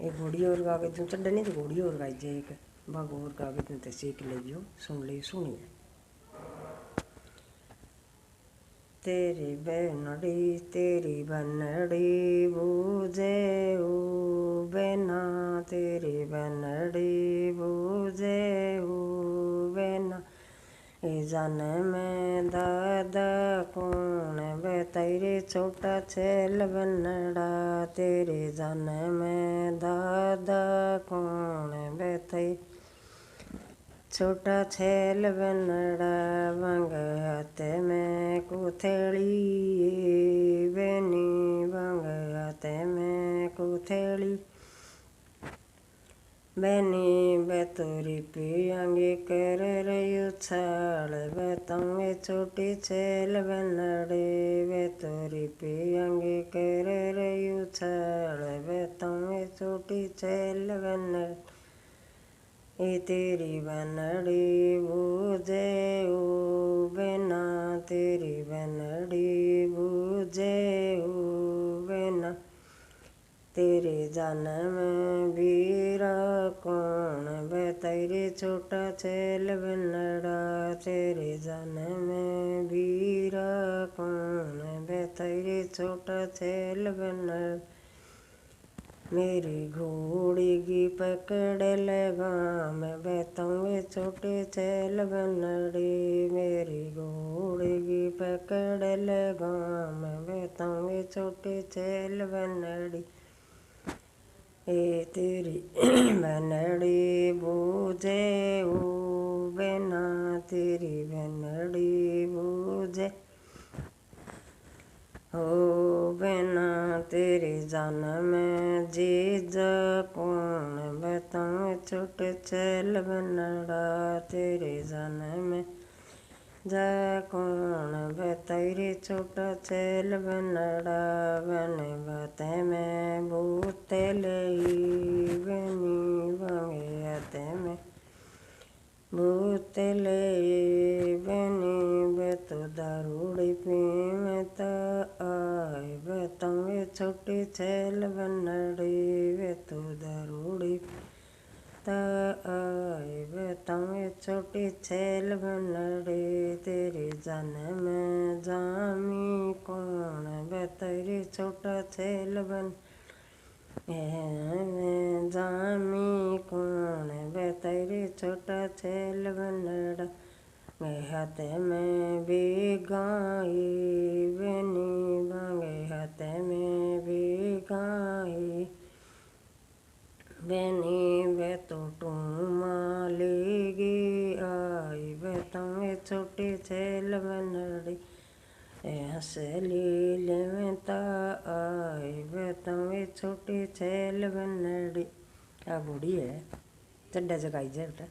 एक घोड़ी और गा के तुम चढ़ नहीं तो घोड़ी और गाई जाए एक बाग और गा के तुम तो सीख लियो सुन ले सुनिए। तेरी बनड़ी बूझे बेना तेरी बनड़ी बूझे बेना जान में दादा कौन बे तेरे छोटा छेल बनड़ा तेरे जान में दादा कौन बे तेरे छोटा छेल बनड़ा बंग हाथे में कुथेली बेनी बंग हाथे में कुथेली बेनी बेतुरी पियांगी कर रही उछाल बेतंगे छोटी छेल बनड़े बेतुरी पियांगी कर रही उछाल बेतंगे छोटी छेल बनड़े तेरी बनड़ी बूझे बेना तेरी बनड़ी बूझे बेना तेरे जान में वीरा कौन बे तेरे छोटा छेल बनड़ा तेरे जान में वीरा कौन बे तेरे छोटा छेल बनड़ा मेरी घोड़ी की पकड़ लगा मैं बैठूंगे छोटे छेल बनड़ी मेरी घोड़ी की पकड़ लगा मैं बैठूंगे छोटे छेल बनड़ी तेरी बनड़ी बूझे बेना तेरी बनड़ी बूझे हो बेना तेरे जान में जीज कौन बताऊँ छोटे छेल बनड़ा तेरे जान में जा कौन बताइए छोटा छेल बनड़ा बन बातें में बूते लई बनी बंगे आते में बूते लई बनी बेतो दारूड़ी पी में तो आए बताऊँ छोटी छेल बनड़ी बेतो दारूड़ी आए बताऊँ छोटी छेल बनड़ी तेरे जान में जामी कौन बेतरी छोटा छेल बन में जामी कौन बेतरी छोटा छेल बनड़ा मैं हाथे में भी गाई बेनी बांगे हाथे में भी गाई बेनी बेतो मालेगी आई बेतंगे छोटी छेल बनड़ी हंसली में ता आई बेतंगे छोटी छेल बनड़ी आ बूढ़ी है चड्डा जगाई जाए बेटा।